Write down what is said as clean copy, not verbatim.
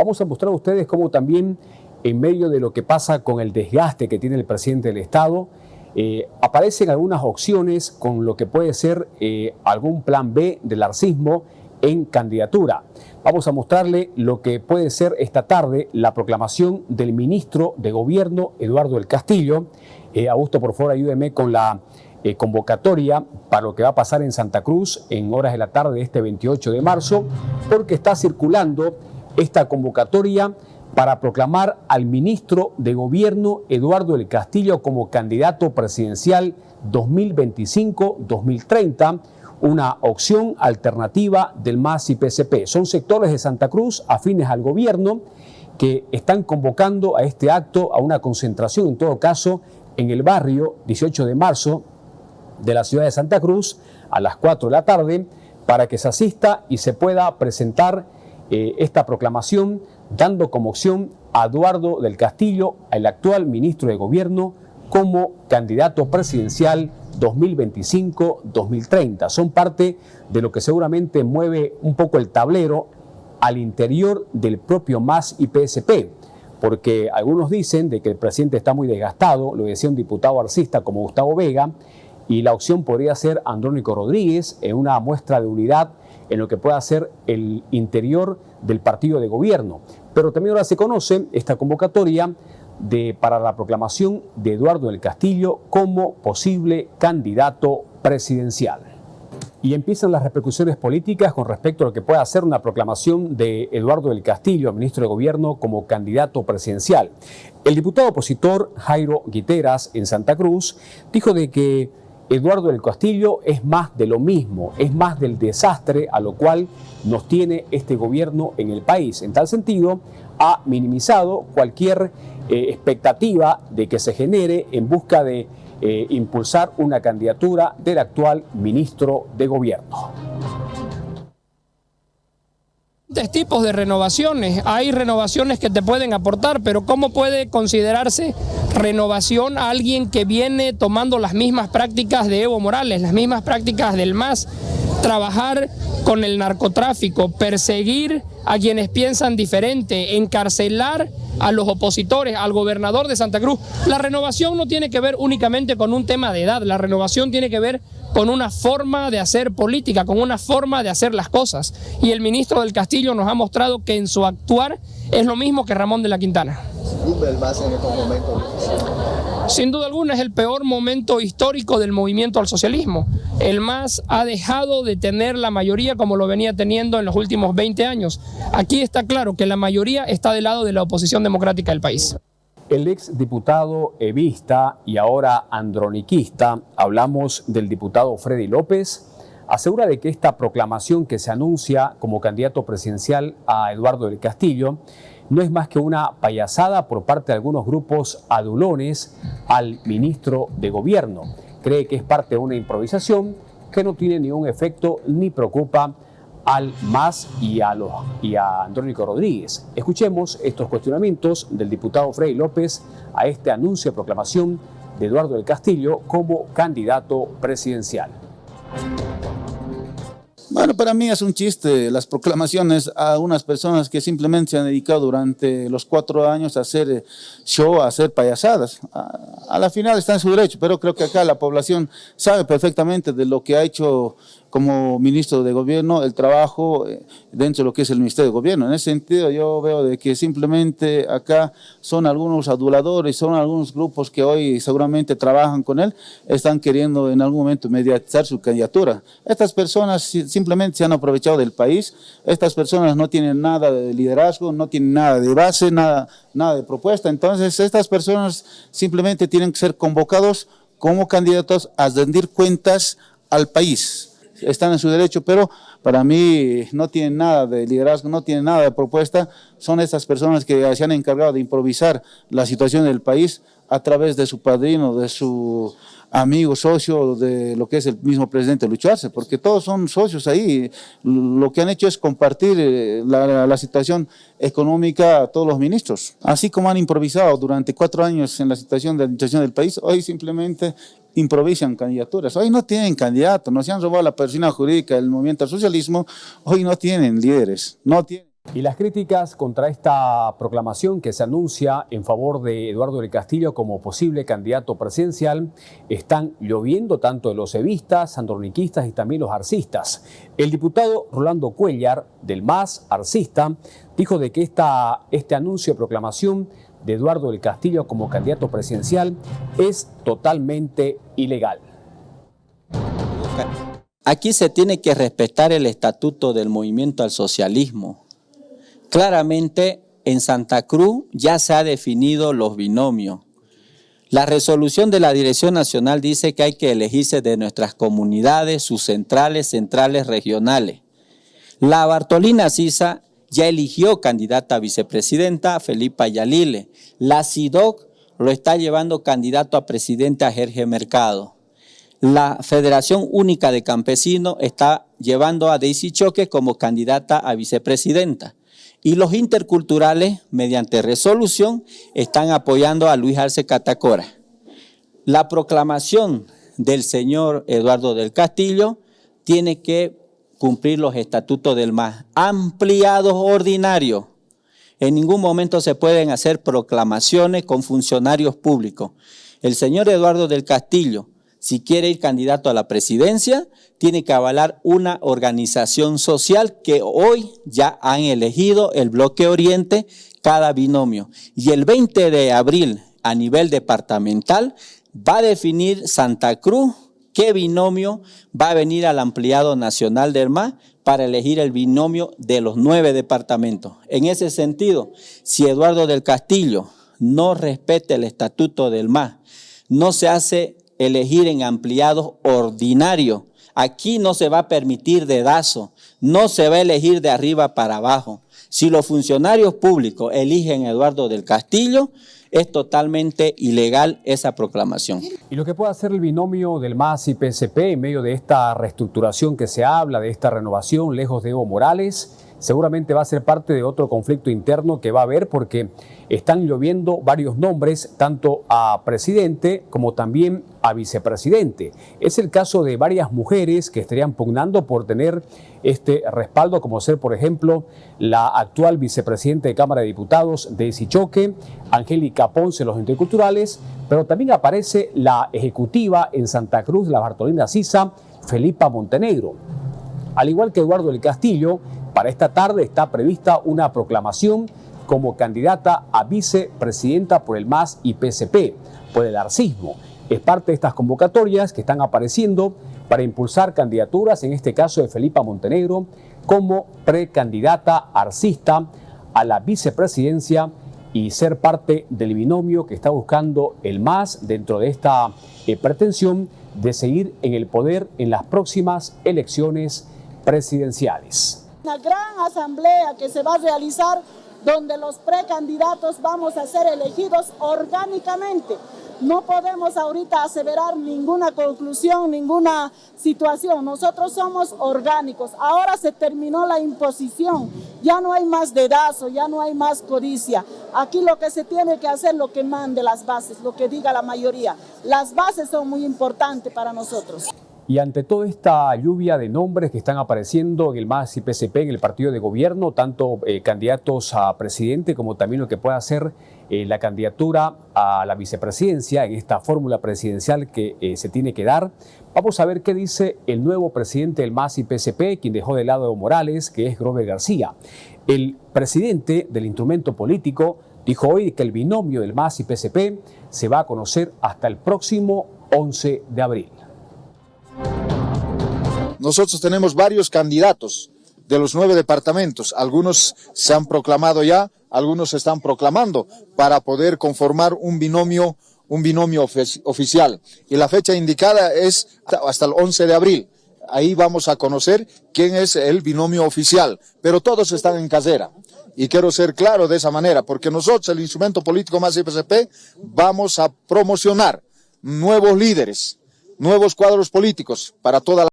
Vamos a mostrar a ustedes cómo también en medio de lo que pasa con el desgaste que tiene el presidente del Estado, aparecen algunas opciones con lo que puede ser algún plan B del arcismo en candidatura. Vamos a mostrarle lo que puede ser esta tarde la proclamación del ministro de Gobierno, Eduardo del Castillo. Augusto, por favor, ayúdeme con la convocatoria para lo que va a pasar en Santa Cruz en horas de la tarde de este 28 de marzo, porque está circulando esta convocatoria para proclamar al ministro de Gobierno, Eduardo del Castillo, como candidato presidencial 2025-2030, una opción alternativa del MAS y PSP. Son sectores de Santa Cruz afines al gobierno que están convocando a este acto, a una concentración, en todo caso, en el barrio 18 de marzo de la ciudad de Santa Cruz a las 4 de la tarde, para que se asista y se pueda presentar esta proclamación, dando como opción a Eduardo del Castillo, el actual ministro de Gobierno, como candidato presidencial 2025-2030. Son parte de lo que seguramente mueve un poco el tablero al interior del propio MAS y PSP, porque algunos dicen de que el presidente está muy desgastado, lo decía un diputado arcista como Gustavo Vega, y la opción podría ser Andrónico Rodríguez en una muestra de unidad en lo que pueda ser el interior del partido de gobierno. Pero también ahora se conoce esta convocatoria para la proclamación de Eduardo del Castillo como posible candidato presidencial. Y empiezan las repercusiones políticas con respecto a lo que pueda ser una proclamación de Eduardo del Castillo, ministro de Gobierno, como candidato presidencial. El diputado opositor Jairo Guiteras en Santa Cruz dijo de que Eduardo del Castillo es más de lo mismo, es más del desastre a lo cual nos tiene este gobierno en el país. En tal sentido, ha minimizado cualquier expectativa de que se genere en busca de impulsar una candidatura del actual ministro de Gobierno. Tipos de renovaciones. Hay renovaciones que te pueden aportar, pero ¿cómo puede considerarse renovación a alguien que viene tomando las mismas prácticas de Evo Morales, las mismas prácticas del MAS? Trabajar con el narcotráfico, perseguir a quienes piensan diferente, encarcelar a los opositores, al gobernador de Santa Cruz. La renovación no tiene que ver únicamente con un tema de edad, la renovación tiene que ver con una forma de hacer política, con una forma de hacer las cosas. Y el ministro del Castillo nos ha mostrado que en su actuar es lo mismo que Ramón de la Quintana. ¿El MAS en estos momentos? Sin duda alguna es el peor momento histórico del movimiento al socialismo. El MAS ha dejado de tener la mayoría como lo venía teniendo en los últimos 20 años. Aquí está claro que la mayoría está del lado de la oposición democrática del país. El ex diputado evista y ahora androniquista, hablamos del diputado Freddy López, asegura de que esta proclamación que se anuncia como candidato presidencial a Eduardo del Castillo no es más que una payasada por parte de algunos grupos adulones al ministro de Gobierno. Cree que es parte de una improvisación que no tiene ningún efecto ni preocupa al MAS y a Andrónico Rodríguez. Escuchemos estos cuestionamientos del diputado Freddy López a este anuncio de proclamación de Eduardo del Castillo como candidato presidencial. Bueno, para mí es un chiste las proclamaciones a unas personas que simplemente se han dedicado durante los 4 años a hacer show, a hacer payasadas. A la final está en su derecho, pero creo que acá la población sabe perfectamente de lo que ha hecho como ministro de Gobierno, el trabajo dentro de lo que es el Ministerio de Gobierno. En ese sentido yo veo de que simplemente acá son algunos aduladores, son algunos grupos que hoy seguramente trabajan con él, están queriendo en algún momento mediatizar su candidatura. Estas personas simplemente se han aprovechado del país, estas personas no tienen nada de liderazgo, no tienen nada de base, nada de propuesta. Entonces estas personas simplemente tienen que ser convocados como candidatos a rendir cuentas al país. Están en su derecho, pero para mí no tienen nada de liderazgo, no tienen nada de propuesta. Son estas personas que se han encargado de improvisar la situación del país a través de su padrino, de su amigo, socio, de lo que es el mismo presidente Lucho Arce, porque todos son socios ahí. Lo que han hecho es compartir la situación económica a todos los ministros. Así como han improvisado durante 4 años en la situación de la administración del país, hoy simplemente improvisan candidaturas. Hoy no tienen candidatos, no se han robado la persona jurídica del movimiento al socialismo, hoy no tienen líderes, no tienen. Y las críticas contra esta proclamación que se anuncia en favor de Eduardo del Castillo como posible candidato presidencial están lloviendo tanto de los evistas, androniquistas y también los arcistas. El diputado Rolando Cuéllar, del MAS arcista, dijo de que este anuncio de proclamación de Eduardo del Castillo como candidato presidencial es totalmente ilegal. Aquí se tiene que respetar el estatuto del movimiento al socialismo. Claramente en Santa Cruz ya se ha definido los binomios. La resolución de la Dirección Nacional dice que hay que elegirse de nuestras comunidades, sus centrales regionales. La Bartolina Sisa ya eligió candidata a vicepresidenta a Felipa Yalile. La CIDOC lo está llevando candidato a presidente a Jorge Mercado. La Federación Única de Campesinos está llevando a Daisy Choque como candidata a vicepresidenta. Y los interculturales, mediante resolución, están apoyando a Luis Arce Catacora. La proclamación del señor Eduardo del Castillo tiene que cumplir los estatutos del MAS, ampliados ordinarios. En ningún momento se pueden hacer proclamaciones con funcionarios públicos. El señor Eduardo del Castillo, si quiere ir candidato a la presidencia, tiene que avalar una organización social que hoy ya han elegido el Bloque Oriente, cada binomio. Y el 20 de abril, a nivel departamental, va a definir Santa Cruz qué binomio va a venir al ampliado nacional del MAS para elegir el binomio de los 9 departamentos. En ese sentido, si Eduardo del Castillo no respeta el estatuto del MAS, no se hace elegir en ampliados ordinarios. Aquí no se va a permitir dedazo, no se va a elegir de arriba para abajo. Si los funcionarios públicos eligen a Eduardo del Castillo, es totalmente ilegal esa proclamación. Y lo que puede hacer el binomio del MAS y PSP en medio de esta reestructuración que se habla, de esta renovación, lejos de Evo Morales, seguramente va a ser parte de otro conflicto interno que va a haber porque están lloviendo varios nombres, tanto a presidente como también a vicepresidente. Es el caso de varias mujeres que estarían pugnando por tener este respaldo, como ser, por ejemplo, la actual vicepresidenta de Cámara de Diputados, Daisy Choque, Angélica Ponce, los interculturales, pero también aparece la ejecutiva en Santa Cruz, la Bartolina Sisa, Felipa Montenegro. Al igual que Eduardo del Castillo, para esta tarde está prevista una proclamación como candidata a vicepresidenta por el MAS y PSP, por el arcismo. Es parte de estas convocatorias que están apareciendo para impulsar candidaturas, en este caso de Felipa Montenegro, como precandidata arcista a la vicepresidencia y ser parte del binomio que está buscando el MAS dentro de esta pretensión de seguir en el poder en las próximas elecciones presidenciales. Una gran asamblea que se va a realizar donde los precandidatos vamos a ser elegidos orgánicamente. No podemos ahorita aseverar ninguna conclusión, ninguna situación. Nosotros somos orgánicos. Ahora se terminó la imposición. Ya no hay más dedazo, ya no hay más codicia. Aquí lo que se tiene que hacer, lo que mande las bases, lo que diga la mayoría. Las bases son muy importantes para nosotros. Y ante toda esta lluvia de nombres que están apareciendo en el MAS y PSP, en el partido de gobierno, tanto candidatos a presidente como también lo que pueda ser la candidatura a la vicepresidencia en esta fórmula presidencial que se tiene que dar, vamos a ver qué dice el nuevo presidente del MAS y PSP, quien dejó de lado a Evo Morales, que es Grover García. El presidente del instrumento político dijo hoy que el binomio del MAS y PSP se va a conocer hasta el próximo 11 de abril. Nosotros tenemos varios candidatos de los 9 departamentos. Algunos se han proclamado ya, algunos se están proclamando para poder conformar un binomio oficial. Y la fecha indicada es hasta el 11 de abril. Ahí vamos a conocer quién es el binomio oficial. Pero todos están en casera. Y quiero ser claro de esa manera, porque nosotros, el instrumento político MAS y PSP, vamos a promocionar nuevos líderes, nuevos cuadros políticos para toda la